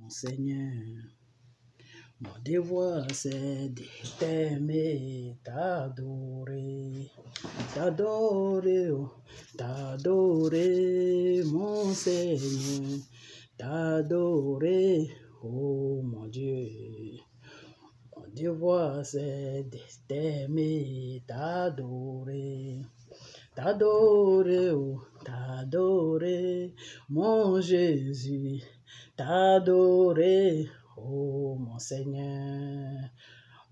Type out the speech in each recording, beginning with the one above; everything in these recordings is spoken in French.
mon Seigneur. Mon devoir c'est de t'aimer, t'adorer, t'adorer, oh, t'adorer, mon Seigneur, t'adorer, oh mon Dieu. Mon devoir c'est de t'aimer, t'adorer, t'adorer, oh, t'adorer, mon Jésus, t'adorer, oh mon Seigneur.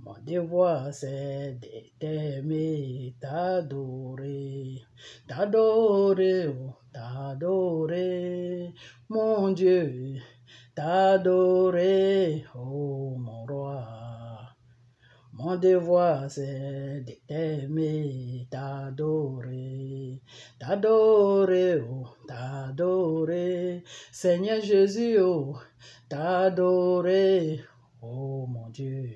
Mon devoir c'est de t'aimer, t'adorer, t'adorer, oh, t'adorer, mon Dieu, t'adorer, oh mon roi. Mon devoir c'est de t'aimer, t'adorer, t'adorer, oh, t'adorer, Seigneur Jésus, oh, t'adorer, oh mon Dieu.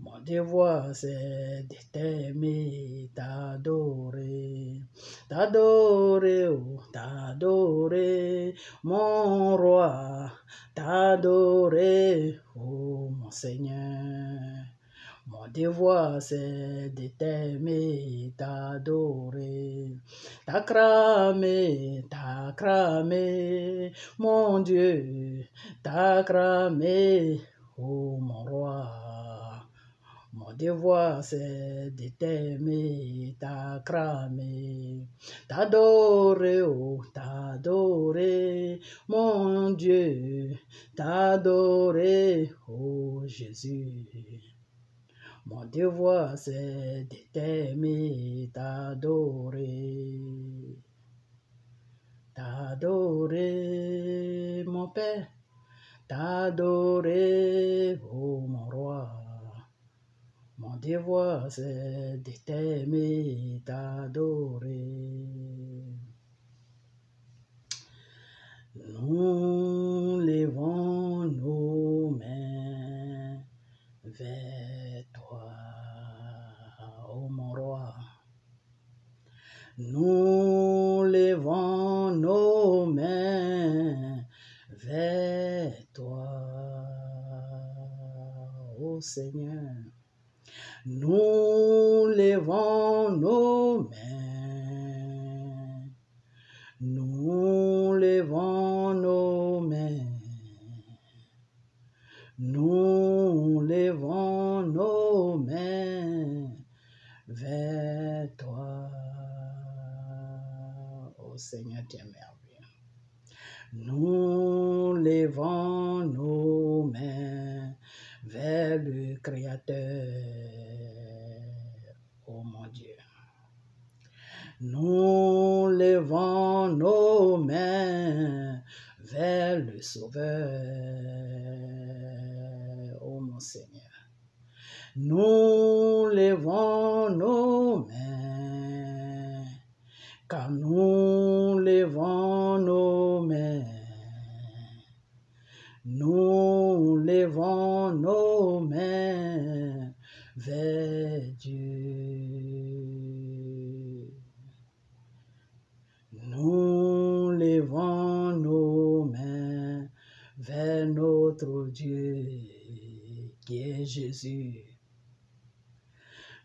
Mon devoir c'est de t'aimer, t'adorer, t'adorer, oh, t'adorer, mon roi, t'adorer, oh mon Seigneur. Mon devoir c'est de t'aimer, t'adorer, t'acclamer, t'acclamer, mon Dieu, t'acclamer, oh mon roi. Mon devoir c'est de t'aimer, t'acclamer, t'adorer, oh, t'adorer, mon Dieu, t'adorer, oh Jésus. Mon devoir c'est de t'aimer, t'adorer, t'adorer, mon Père, t'adorer, oh mon roi. Mon devoir c'est de t'aimer, t'adorer. Nous levons nos mains vers toi, oh mon roi. Nous levons nos mains vers toi, oh Seigneur. Nous levons nos mains, nous levons nos mains, nous levons nos mains vers toi, oh Seigneur, tu es merveilleux. Nous levons nos mains vers le Créateur, oh mon Dieu. Nous levons nos mains vers le Sauveur, oh mon Seigneur. Nous levons nos mains, car nous levons nos mains. Nous levons nos mains vers Dieu. Nous levons nos mains vers notre Dieu qui est Jésus.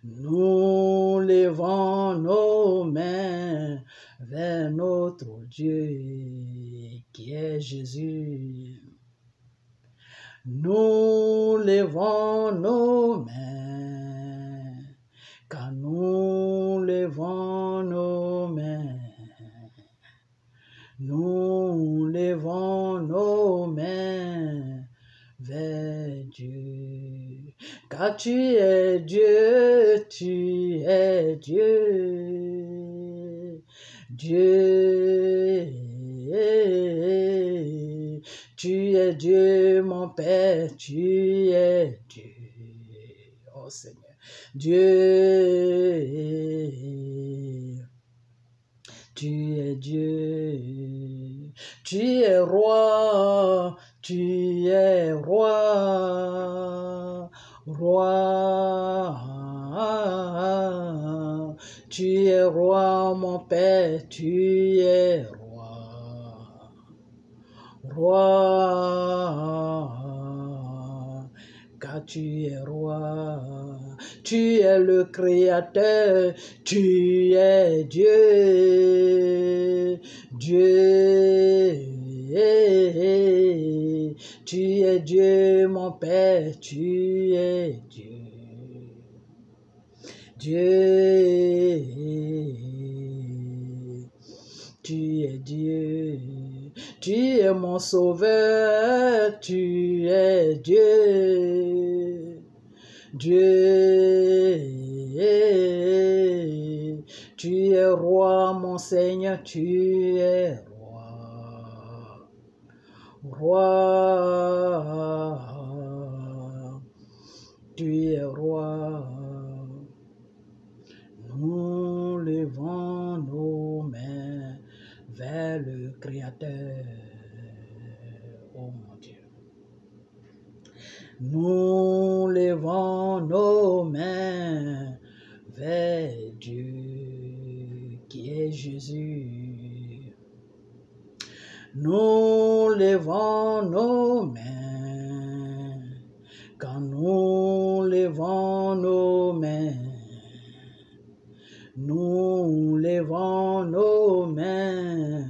Nous levons nos mains vers notre Dieu qui est Jésus. Nous levons nos mains, car nous levons nos mains. Nous levons nos mains vers Dieu, car tu es Dieu, tu es Dieu, Dieu. Tu es Dieu, mon Père, tu es Dieu, oh Seigneur, Dieu, tu es Dieu, tu es roi, tu es roi, roi, tu es roi, mon Père, tu es roi. Roi, car tu es roi, tu es le créateur, tu es Dieu, Dieu, tu es Dieu mon Père, tu es Dieu. Dieu, tu es Dieu, tu es mon sauveur, tu es Dieu, Dieu, tu es roi, mon Seigneur, tu es roi, roi, tu es roi. Nous levons nos mains vers le Créateur, oh mon Dieu. Nous levons nos mains vers Dieu qui est Jésus. Nous levons nos mains quand nous levons nos mains. Nous levons nos mains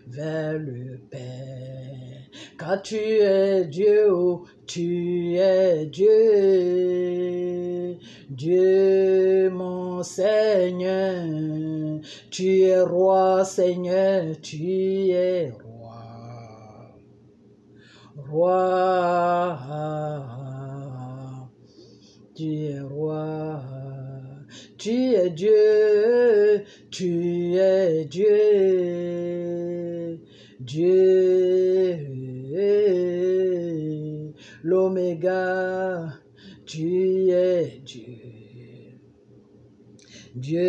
vers le Père, car tu es Dieu, tu es Dieu, Dieu mon Seigneur, tu es roi Seigneur, tu es roi, roi, tu es roi. Tu es Dieu, tu es Dieu, Dieu, l'Oméga, tu es Dieu, Dieu,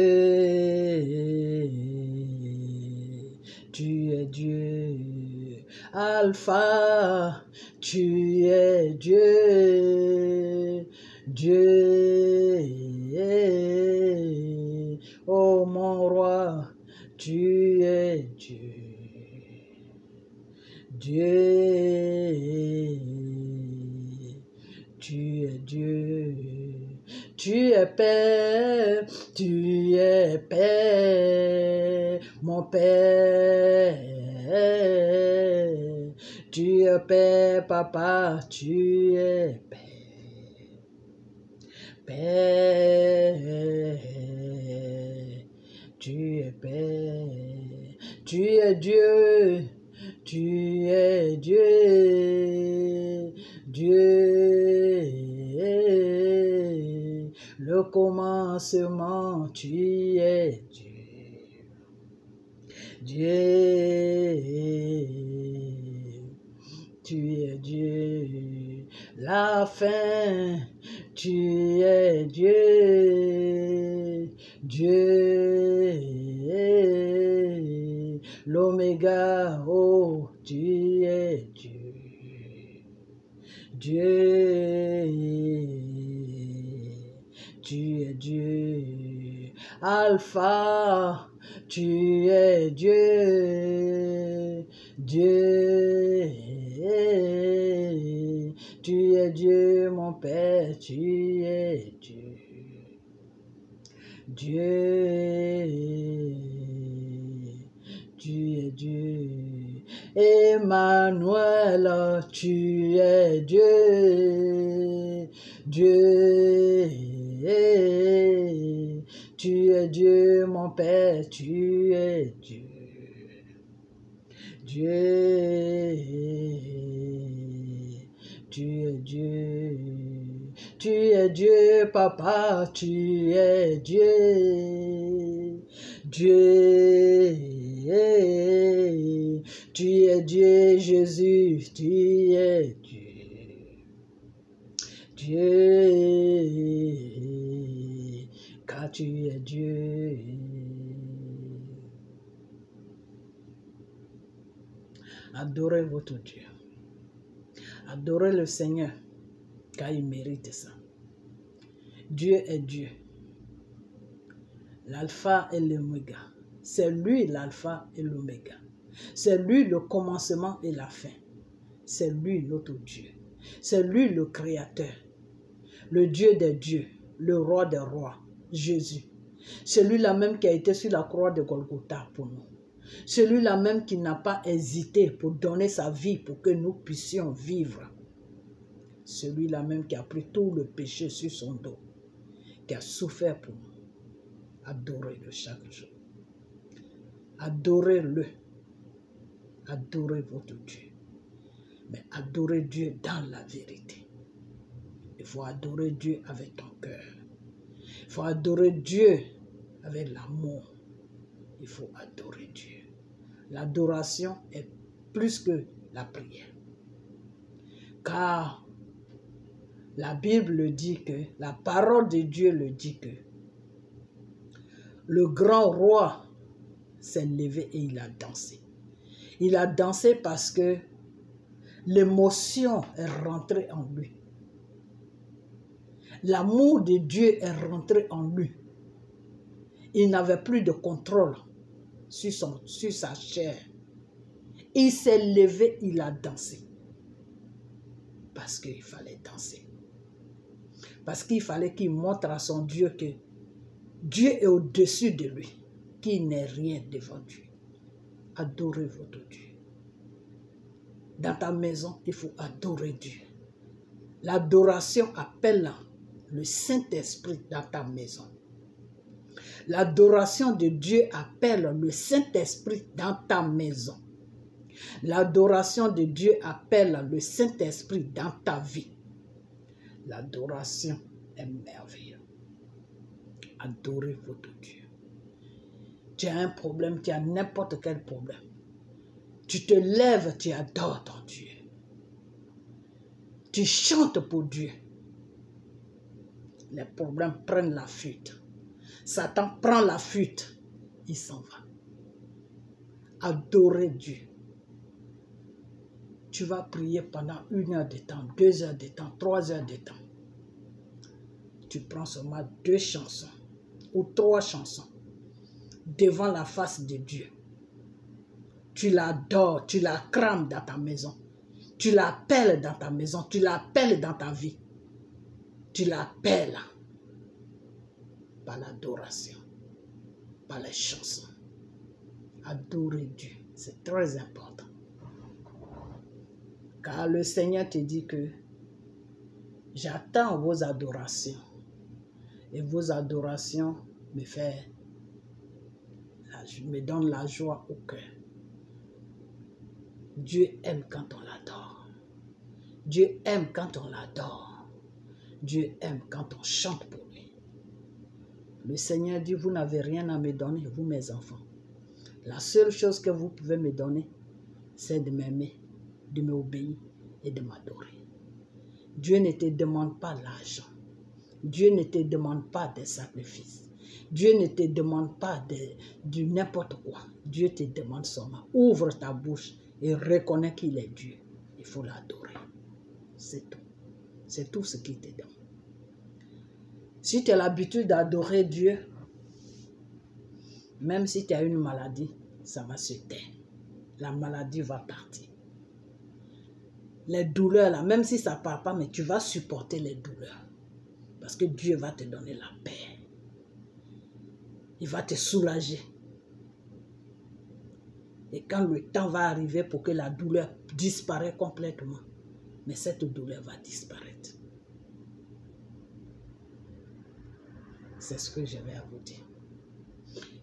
tu es Dieu, Alpha, tu es Dieu, Dieu, oh mon roi, tu es Dieu, Dieu, tu es Dieu, tu es Père, tu es Père, mon Père, tu es Père, Papa, tu es Père. Père, tu es Père, tu es Dieu, tu es Dieu, Dieu, le commencement, tu es Dieu, Dieu, tu es Dieu, la fin, tu es Dieu, Dieu, l'Oméga, oh, tu es Dieu, Dieu, tu es Dieu, Alpha, tu es Dieu, Dieu, tu es Dieu, mon Père, tu es Dieu, Dieu, tu es Dieu, Emmanuel, tu es Dieu, Dieu, tu es Dieu, mon Père, tu es Dieu, Dieu, tu es Dieu, tu es Dieu, Papa, tu es Dieu, Dieu, tu es Dieu, Jésus, tu es Dieu, Dieu, car tu es Dieu. Adorez votre Dieu. Adorez le Seigneur, car il mérite ça. Dieu est Dieu. L'alpha et l'oméga. C'est lui l'alpha et l'oméga. C'est lui le commencement et la fin. C'est lui notre Dieu. C'est lui le créateur. le Dieu des dieux, le roi des rois, Jésus. Celui-là même qui a été sur la croix de Golgotha pour nous. Celui-là même qui n'a pas hésité pour donner sa vie pour que nous puissions vivre. Celui-là même qui a pris tout le péché sur son dos, qui a souffert pour nous. Adorez-le chaque jour. Adorez-le. Adorez votre Dieu. Mais adorez Dieu dans la vérité. Il faut adorer Dieu avec ton cœur. Il faut adorer Dieu avec l'amour. Il faut adorer Dieu. L'adoration est plus que la prière. Car la Bible dit que, la parole de Dieu le dit que, le grand roi s'est levé et il a dansé. Il a dansé parce que l'émotion est rentrée en lui. L'amour de Dieu est rentré en lui. Il n'avait plus de contrôle sur sa chair. Il s'est levé, il a dansé. Parce qu'il fallait danser. Parce qu'il fallait qu'il montre à son Dieu que Dieu est au-dessus de lui, qu'il n'est rien devant Dieu. Adorez votre Dieu. Dans ta maison, il faut adorer Dieu. L'adoration appelle le Saint-Esprit dans ta maison. L'adoration de Dieu appelle le Saint-Esprit dans ta maison. L'adoration de Dieu appelle le Saint-Esprit dans ta vie. L'adoration est merveilleuse. Adorez votre Dieu. Tu as un problème, tu as n'importe quel problème. Tu te lèves, tu adores ton Dieu. Tu chantes pour Dieu. Les problèmes prennent la fuite. Satan prend la fuite. Il s'en va. Adorez Dieu. Tu vas prier pendant 1 heure de temps, 2 heures de temps, 3 heures de temps. Tu prends seulement 2 chansons ou 3 chansons devant la face de Dieu. Tu l'adores, tu l'acclames dans ta maison. Tu l'appelles dans ta maison, tu l'appelles dans ta vie. Tu l'appelles par l'adoration, par les chansons. Adorer Dieu, c'est très important. Car le Seigneur te dit que j'attends vos adorations. Et vos adorations me donnent la joie au cœur. Dieu aime quand on l'adore. Dieu aime quand on l'adore. Dieu aime quand on chante pour lui. Le Seigneur dit, vous n'avez rien à me donner, vous mes enfants. La seule chose que vous pouvez me donner, c'est de m'aimer, de m'obéir et de m'adorer. Dieu ne te demande pas l'argent. Dieu ne te demande pas des sacrifices. Dieu ne te demande pas de n'importe quoi. Dieu te demande seulement, ouvre ta bouche et reconnais qu'il est Dieu. Il faut l'adorer. C'est tout. C'est tout ce qu'il te donne. Si tu as l'habitude d'adorer Dieu, même si tu as une maladie, ça va se taire. La maladie va partir. Les douleurs, là, même si ça ne part pas, mais tu vas supporter les douleurs. Parce que Dieu va te donner la paix. Il va te soulager. Et quand le temps va arriver pour que la douleur disparaisse complètement, mais cette douleur va disparaître. C'est ce que je vais vous dire.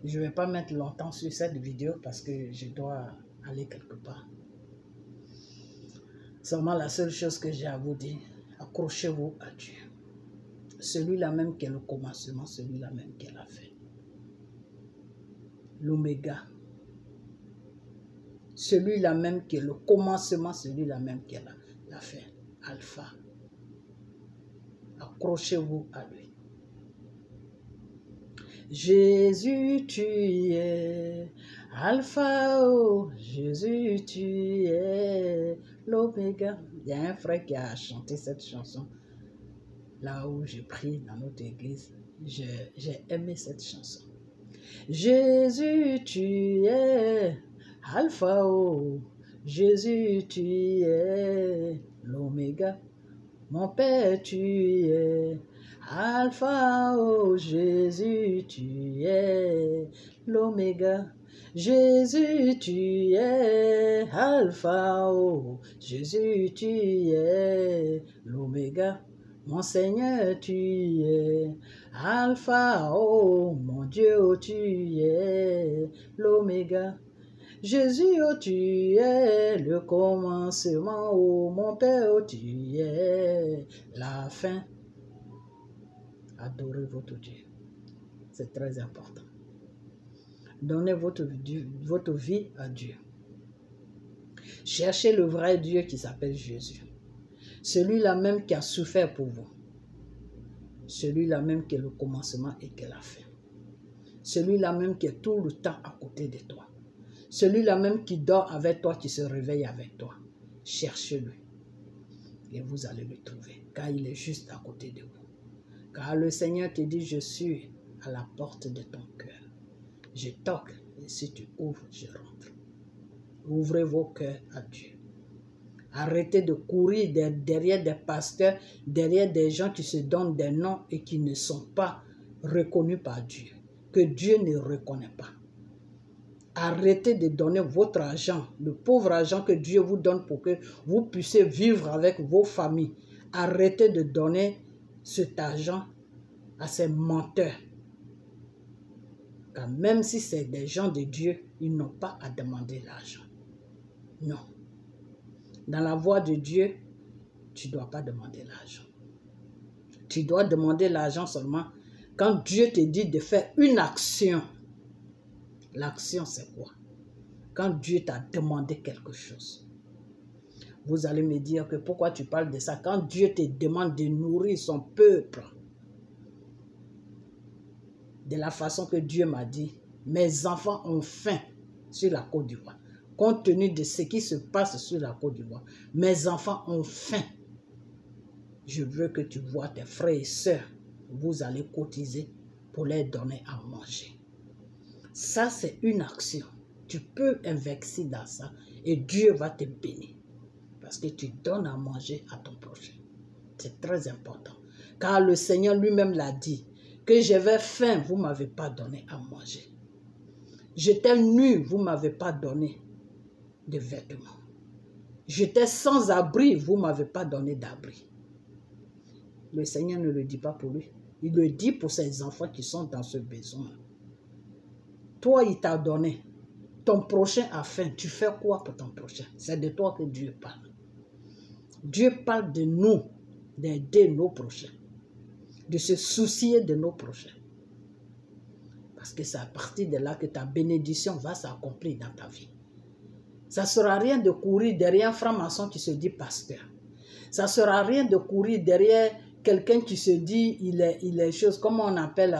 Je ne vais pas mettre longtemps sur cette vidéo parce que je dois aller quelque part. Seulement la seule chose que j'ai à vous dire, accrochez-vous à Dieu. Celui-là même qui est le commencement, celui-là même qui est la fin. L'oméga. Celui-là même qui est le commencement, celui-là même qui est la fin. Alpha. Accrochez-vous à lui. Jésus, tu es Alpha, oh, Jésus, tu es l'Oméga. Il y a un frère qui a chanté cette chanson là où je prie dans notre église. J'ai aimé cette chanson. Jésus, tu es Alpha, oh, Jésus, tu es l'Oméga. Mon Père, tu es Alpha, oh Jésus, tu es l'Oméga. Jésus, tu es Alpha, oh Jésus, tu es l'Oméga. Mon Seigneur, tu es Alpha, oh mon Dieu, oh, tu es l'Oméga. Jésus, oh, tu es le commencement, oh mon Père, oh, tu es la fin. Adorez votre Dieu. C'est très important. Donnez votre vie à Dieu. Cherchez le vrai Dieu qui s'appelle Jésus. Celui-là même qui a souffert pour vous. Celui-là même qui est le commencement et qui est la fin. Celui-là même qui est tout le temps à côté de toi. Celui-là même qui dort avec toi, qui se réveille avec toi. Cherchez-le. Et vous allez le trouver. Car il est juste à côté de vous. Car le Seigneur te dit, je suis à la porte de ton cœur. Je toque et si tu ouvres, je rentre. Ouvrez vos cœurs à Dieu. Arrêtez de courir derrière des pasteurs, derrière des gens qui se donnent des noms et qui ne sont pas reconnus par Dieu. Que Dieu ne reconnaît pas. Arrêtez de donner votre argent, le pauvre argent que Dieu vous donne pour que vous puissiez vivre avec vos familles. Arrêtez de donner cet argent à ces menteurs. Car même si c'est des gens de Dieu, ils n'ont pas à demander l'argent. Non. Dans la voie de Dieu, tu ne dois pas demander l'argent. Tu dois demander l'argent seulement quand Dieu te dit de faire une action. L'action, c'est quoi? Quand Dieu t'a demandé quelque chose. Vous allez me dire que pourquoi tu parles de ça? Quand Dieu te demande de nourrir son peuple, de la façon que Dieu m'a dit, mes enfants ont faim sur la Côte d'Ivoire. Compte tenu de ce qui se passe sur la Côte d'Ivoire, mes enfants ont faim. Je veux que tu vois tes frères et sœurs, vous allez cotiser pour leur donner à manger. Ça, c'est une action. Tu peux investir dans ça et Dieu va te bénir. Parce que tu donnes à manger à ton prochain. C'est très important. Car le Seigneur lui-même l'a dit, que j'avais faim, vous ne m'avez pas donné à manger. J'étais nu, vous ne m'avez pas donné de vêtements. J'étais sans abri, vous ne m'avez pas donné d'abri. Le Seigneur ne le dit pas pour lui. Il le dit pour ses enfants qui sont dans ce besoin. Toi, il t'a donné. Ton prochain a faim. Tu fais quoi pour ton prochain? C'est de toi que Dieu parle. Dieu parle de nous, d'aider nos prochains. De se soucier de nos prochains. Parce que c'est à partir de là que ta bénédiction va s'accomplir dans ta vie. Ça ne sera rien de courir derrière un franc-maçon qui se dit pasteur. Ça ne sera rien de courir derrière quelqu'un qui se dit il est chose, comment on appelle,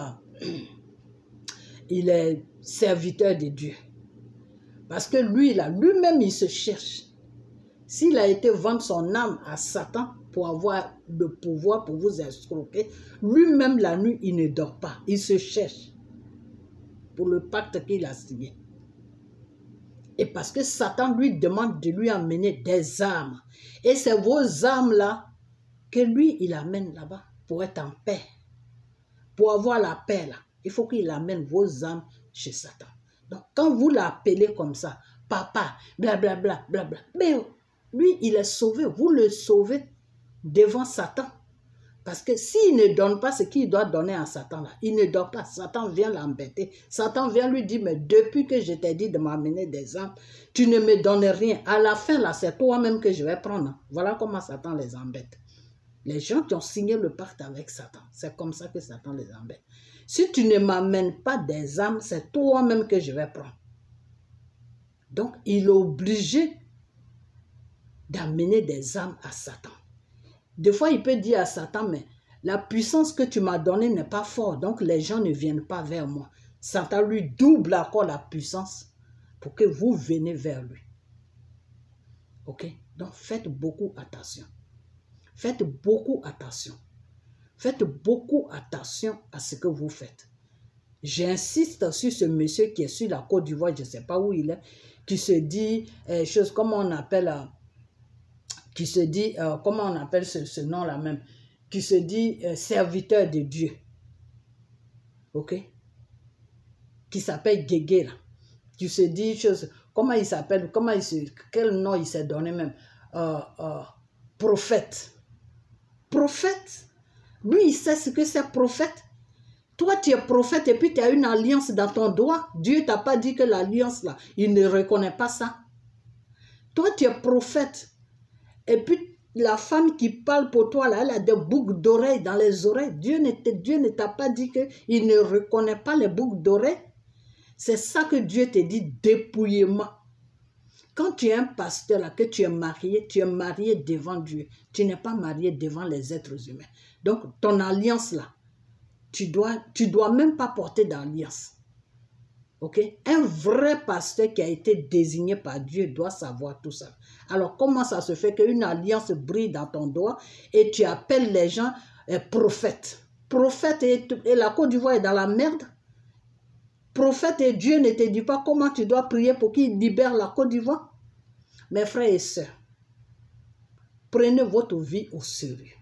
il est serviteur de Dieu. Parce que lui, là, lui-même, il se cherche. S'il a été vendre son âme à Satan pour avoir le pouvoir pour vous escroquer, lui-même, la nuit, il ne dort pas. Il se cherche pour le pacte qu'il a signé. Et parce que Satan lui demande de lui amener des âmes. Et c'est vos âmes-là que lui, il amène là-bas pour être en paix. Pour avoir la paix, là, il faut qu'il amène vos âmes chez Satan. Donc, quand vous l'appelez comme ça, papa, blablabla, blablabla, mais lui, il est sauvé. Vous le sauvez devant Satan. Parce que s'il ne donne pas ce qu'il doit donner à Satan, là, il ne dort pas. Satan vient l'embêter. Satan vient lui dire, mais depuis que je t'ai dit de m'amener des âmes, tu ne me donnes rien. À la fin, là, c'est toi-même que je vais prendre. Voilà comment Satan les embête. Les gens qui ont signé le pacte avec Satan, c'est comme ça que Satan les embête. Si tu ne m'amènes pas des âmes, c'est toi-même que je vais prendre. Donc, il est obligé d'amener des âmes à Satan. Des fois, il peut dire à Satan, mais la puissance que tu m'as donnée n'est pas forte, donc les gens ne viennent pas vers moi. Satan lui double encore la puissance pour que vous venez vers lui. Ok? Donc, faites beaucoup attention. Faites beaucoup attention. Faites beaucoup attention à ce que vous faites. J'insiste sur ce monsieur qui est sur la Côte d'Ivoire, je ne sais pas où il est, qui se dit, chose comme on appelle, qui se dit, comment on appelle ce nom-là même, qui se dit serviteur de Dieu. Ok? Qui s'appelle Guégué, là. Qui se dit chose, comment il s'appelle, quel nom il s'est donné même? Prophète. Prophète. Lui, il sait ce que c'est prophète. Toi, tu es prophète et puis tu as une alliance dans ton doigt. Dieu t'a pas dit que l'alliance là, il ne reconnaît pas ça. Toi, tu es prophète. Et puis, la femme qui parle pour toi, là, elle a des boucles d'oreilles dans les oreilles. Dieu ne t'a pas dit qu'il ne reconnaît pas les boucles d'oreilles. C'est ça que Dieu te dit, dépouillement. Quand tu es un pasteur, là, que tu es marié devant Dieu. Tu n'es pas marié devant les êtres humains. Donc, ton alliance, là, tu dois même pas porter d'alliance. Ok? Un vrai pasteur qui a été désigné par Dieu doit savoir tout ça. Alors, comment ça se fait qu'une alliance brille dans ton doigt et tu appelles les gens prophètes? Prophète et la Côte d'Ivoire est dans la merde. Prophète et Dieu ne te dit pas comment tu dois prier pour qu'il libère la Côte d'Ivoire. Mes frères et sœurs, prenez votre vie au sérieux.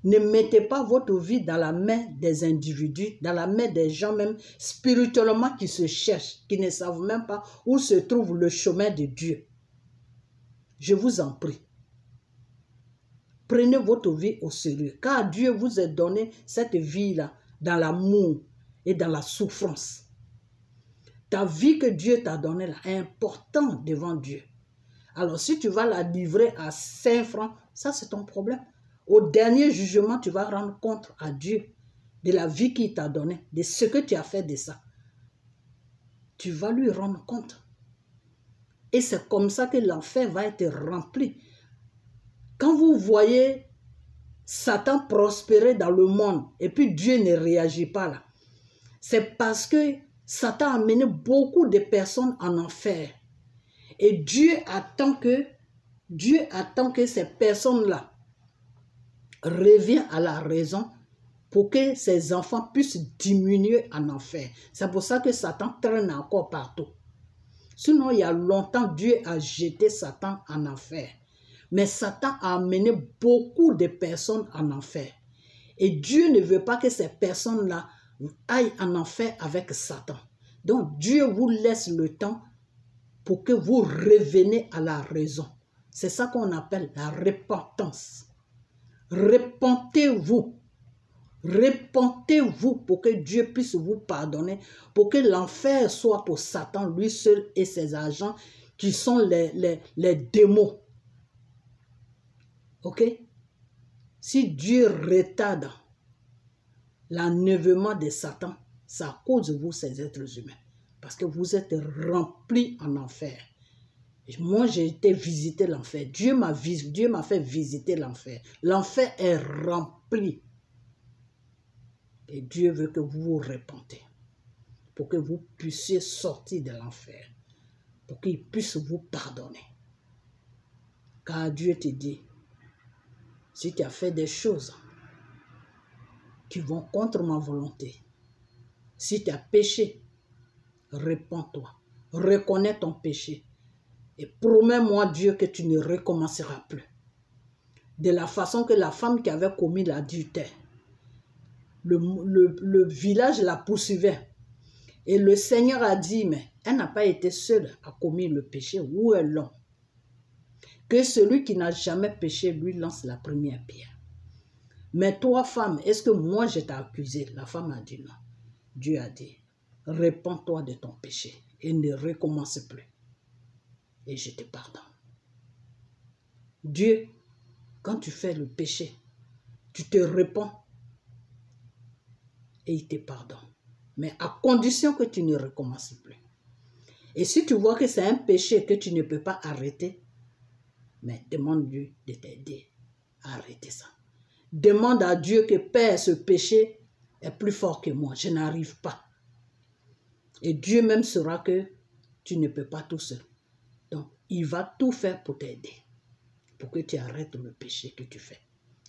Ne mettez pas votre vie dans la main des individus, dans la main des gens même spirituellement qui se cherchent, qui ne savent même pas où se trouve le chemin de Dieu. Je vous en prie. Prenez votre vie au sérieux, car Dieu vous a donné cette vie-là dans l'amour et dans la souffrance. Ta vie que Dieu t'a donnée là est importante devant Dieu. Alors si tu vas la livrer à 5 francs, ça c'est ton problème. Au dernier jugement, tu vas rendre compte à Dieu de la vie qu'il t'a donnée, de ce que tu as fait de ça. Tu vas lui rendre compte. Et c'est comme ça que l'enfer va être rempli. Quand vous voyez Satan prospérer dans le monde et puis Dieu ne réagit pas là, c'est parce que Satan a mené beaucoup de personnes en enfer. Et Dieu attend que ces personnes-là reviennent à la raison pour que ces enfants puissent diminuer en enfer. C'est pour ça que Satan traîne encore partout. Sinon, il y a longtemps, Dieu a jeté Satan en enfer. Mais Satan a amené beaucoup de personnes en enfer. Et Dieu ne veut pas que ces personnes-là aillent en enfer avec Satan. Donc, Dieu vous laisse le temps pour que vous reveniez à la raison. C'est ça qu'on appelle la repentance. Repentez-vous. Repentez-vous pour que Dieu puisse vous pardonner, pour que l'enfer soit pour Satan, lui seul et ses agents qui sont les démons. Ok? Si Dieu retarde l'enlèvement de Satan, c'est à cause de vous, ces êtres humains. Parce que vous êtes remplis en enfer. Moi, j'ai été visiter l'enfer. Dieu m'a fait visiter l'enfer. L'enfer est rempli. Et Dieu veut que vous vous repentez. Pour que vous puissiez sortir de l'enfer. Pour qu'il puisse vous pardonner. Car Dieu te dit, si tu as fait des choses qui vont contre ma volonté, si tu as péché, repens-toi. Reconnais ton péché. Et promets-moi, Dieu, que tu ne recommenceras plus. De la façon que la femme qui avait commis l'adultère, le village la poursuivait. Et le Seigneur a dit, mais elle n'a pas été seule à commettre le péché. Où est l'homme? Que celui qui n'a jamais péché, lui lance la première pierre. Mais toi, femme, est-ce que moi je t'ai accusé? La femme a dit non. Dieu a dit, repens-toi de ton péché et ne recommence plus. Et je te pardonne. Dieu, quand tu fais le péché, tu te repens et il te pardonne. Mais à condition que tu ne recommences plus. Et si tu vois que c'est un péché que tu ne peux pas arrêter, mais demande Dieu de t'aider à arrêter ça. Demande à Dieu que Père, ce péché est plus fort que moi. Je n'arrive pas. Et Dieu même saura que tu ne peux pas tout seul. Donc, il va tout faire pour t'aider. Pour que tu arrêtes le péché que tu fais.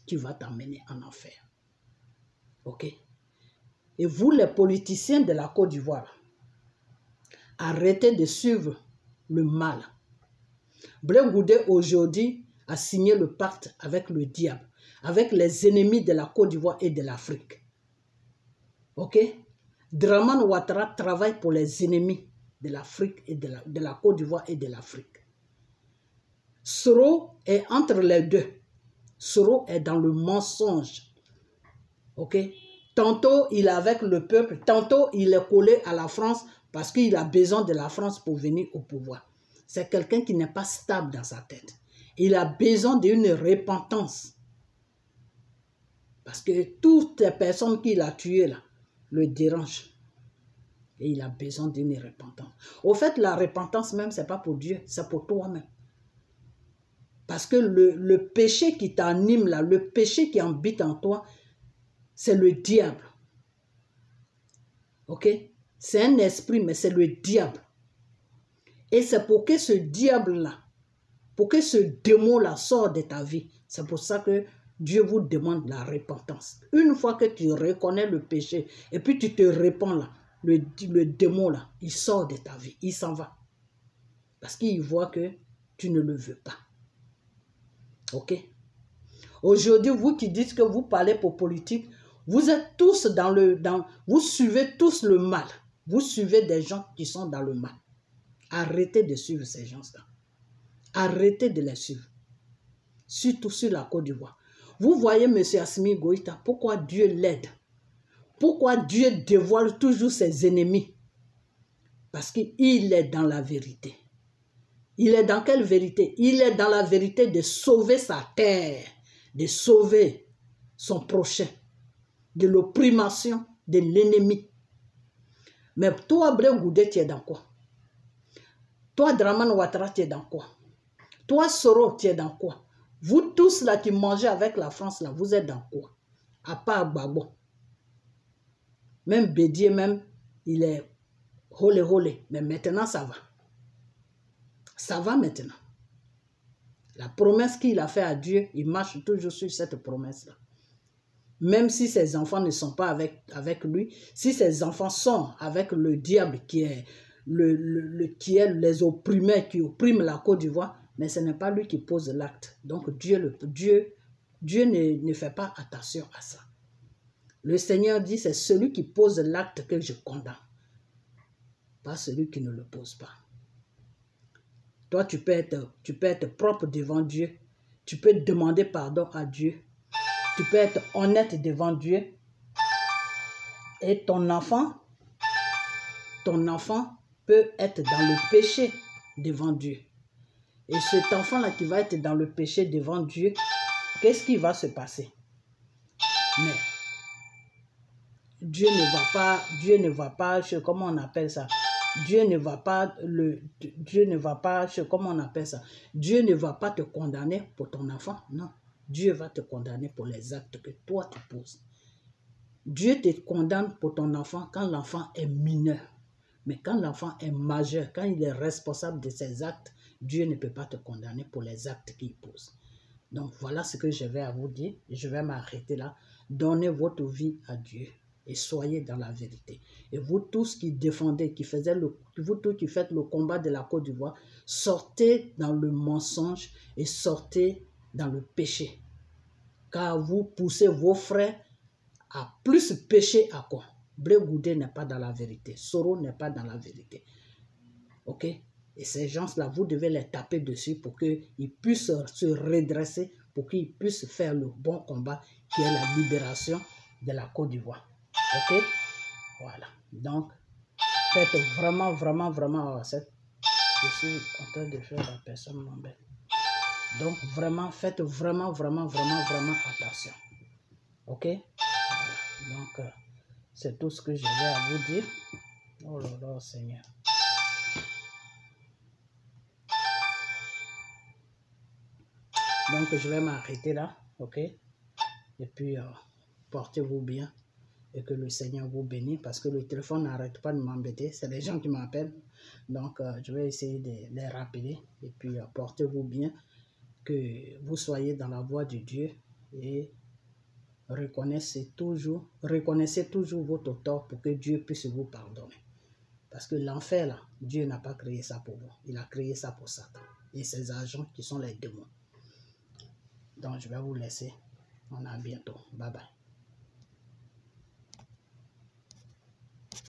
Qui va t'amener en enfer. Ok? Et vous, les politiciens de la Côte d'Ivoire, arrêtez de suivre le mal. Blé Goudé, aujourd'hui, a signé le pacte avec le diable, avec les ennemis de la Côte d'Ivoire et de l'Afrique. Ok? Dramane Ouattara travaille pour les ennemis de l'Afrique et de la Côte d'Ivoire et de l'Afrique. Soro est entre les deux. Soro est dans le mensonge. Ok? Tantôt il est avec le peuple, tantôt il est collé à la France parce qu'il a besoin de la France pour venir au pouvoir. C'est quelqu'un qui n'est pas stable dans sa tête. Il a besoin d'une repentance. Parce que toutes les personnes qu'il a tuées là le dérangent. Et il a besoin d'une repentance. Au fait, la repentance même, ce n'est pas pour Dieu, c'est pour toi-même. Parce que le péché qui t'anime là, le péché qui habite en toi, c'est le diable. Ok? C'est un esprit, mais c'est le diable. Et c'est pour que ce diable-là, pour que ce démon-là sorte de ta vie, c'est pour ça que Dieu vous demande la repentance. Une fois que tu reconnais le péché et puis tu te répands là, le démon là, il sort de ta vie, il s'en va. Parce qu'il voit que tu ne le veux pas. Ok? Aujourd'hui, vous qui dites que vous parlez pour politique, vous êtes tous vous suivez tous le mal. Vous suivez des gens qui sont dans le mal. Arrêtez de suivre ces gens-là. Arrêtez de les suivre. Surtout sur la Côte d'Ivoire. Vous voyez M. Assimi Goïta, pourquoi Dieu l'aide? Pourquoi Dieu dévoile toujours ses ennemis? Parce qu'il est dans la vérité. Il est dans quelle vérité? Il est dans la vérité de sauver sa terre, de sauver son prochain, de l'opprimation de l'ennemi. Mais toi, Blé Goudé, tu es dans quoi? Toi, Dramane Ouattara, tu es dans quoi? Toi, Soro, tu es dans quoi? Vous tous là qui mangez avec la France, là, vous êtes dans quoi? À part Gbagbo. Même Bédié, même, il est holé. Mais maintenant, ça va. Ça va maintenant. La promesse qu'il a faite à Dieu, il marche toujours sur cette promesse-là. Même si ses enfants ne sont pas avec lui, si ses enfants sont avec le diable qui est, les opprimés, qui opprime la Côte d'Ivoire, mais ce n'est pas lui qui pose l'acte. Donc Dieu ne fait pas attention à ça. Le Seigneur dit, c'est celui qui pose l'acte que je condamne, pas celui qui ne le pose pas. Toi, tu peux être propre devant Dieu. Tu peux demander pardon à Dieu. Tu peux être honnête devant Dieu. Et ton enfant peut être dans le péché devant Dieu. Et cet enfant-là qui va être dans le péché devant Dieu, qu'est-ce qui va se passer? Mais Dieu ne va pas, comment on appelle ça? Dieu ne va pas, comment on appelle ça? Dieu ne va pas te condamner pour ton enfant, non. Dieu va te condamner pour les actes que toi tu poses. Dieu te condamne pour ton enfant quand l'enfant est mineur. Mais quand l'enfant est majeur, quand il est responsable de ses actes, Dieu ne peut pas te condamner pour les actes qu'il pose. Donc voilà ce que je vais à vous dire. Je vais m'arrêter là. Donnez votre vie à Dieu et soyez dans la vérité. Et vous tous qui défendez, vous tous qui faites le combat de la Côte d'Ivoire, sortez dans le mensonge et sortez dans le péché. Car vous poussez vos frères à plus pécher à quoi? Blé Goudé n'est pas dans la vérité. Soro n'est pas dans la vérité. Ok? Et ces gens-là, vous devez les taper dessus pour qu'ils puissent se redresser, pour qu'ils puissent faire le bon combat qui est la libération de la Côte d'Ivoire. Ok? Voilà. Donc, faites vraiment, je suis en train de faire la personne m'embête. Donc, vraiment, faites vraiment attention. Ok? Voilà. Donc, c'est tout ce que je vais à vous dire. Oh là là, Seigneur. Donc, je vais m'arrêter là, ok? Et puis, portez-vous bien et que le Seigneur vous bénisse parce que le téléphone n'arrête pas de m'embêter. C'est les gens qui m'appellent. Donc, je vais essayer de les rappeler. Et puis, portez-vous bien, que vous soyez dans la voie de Dieu et reconnaissez toujours votre tort pour que Dieu puisse vous pardonner. Parce que l'enfer, là, Dieu n'a pas créé ça pour vous. Il a créé ça pour Satan et ses agents qui sont les démons. Donc, je vais vous laisser. On a bientôt. Bye bye.